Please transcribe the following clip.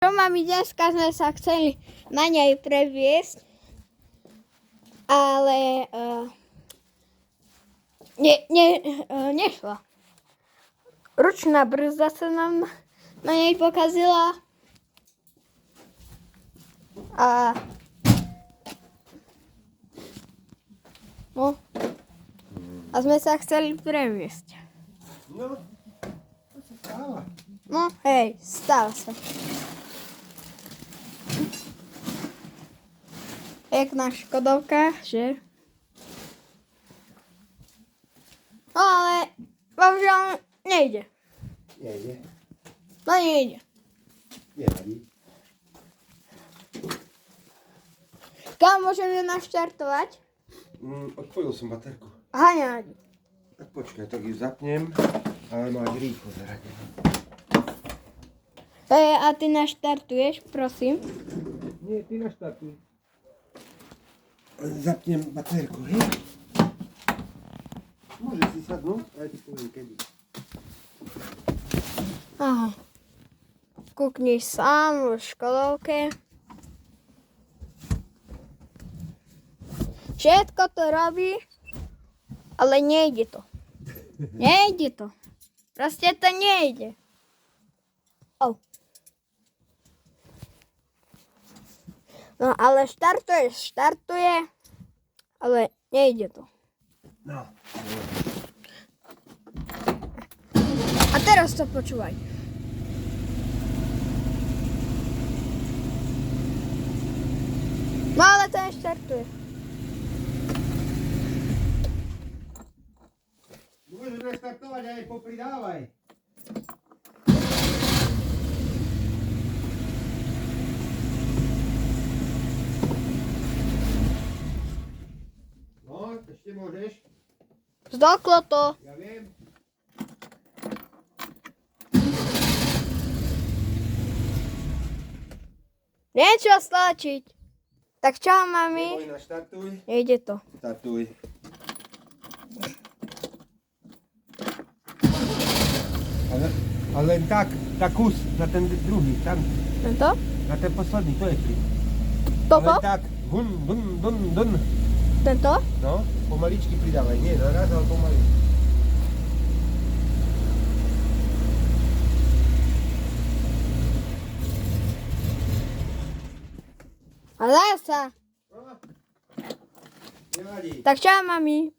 Čo mami, dneska sme sa chceli na nej previesť, ale nešla. Ručná brzda sa nám na nej pokazila a sme sa chceli previesť. No, to sa stáva. No, hej, stáva sa. Jak na Škodovkách, že? No ale bohužiaľ nejde. Nejde. No nejde. Nevadí. Kam môžeme naštartovať? Odpojil som baterku. Aha, nevadí. Tak počkaj, tak ju zapnem, ale máš rýchlo zaradené. A ty naštartuješ, prosím. Nie, ty naštartuj. Zapnem baterku, hej? Môžeš si sadnúť, a ja ti poviem kedy. Aha. Kúkni sám v Škodovke. Všetko to robí, ale nejde to. Nejde to. Proste to nejde. No ale štartuje, ale nejde to. No. A teraz to počúvaj. No ale to neštartuje. Môžeš naštartovať aj popridávaj. No, ešte môžeš. Zdoklo to. Ja viem. Niečo stlačiť. Tak čau, mami. Neboj, naštartuj. Nejde to. Startuj. Ale len tak, na kus, na ten druhý, tam, Tento? na ten posledný, to je tri. Toto? Len tak, dun. Tento? No, pomaličky pridávaj, nie naraz, ale pomaly. A zasa. No, nevadí. Tak čau, mami.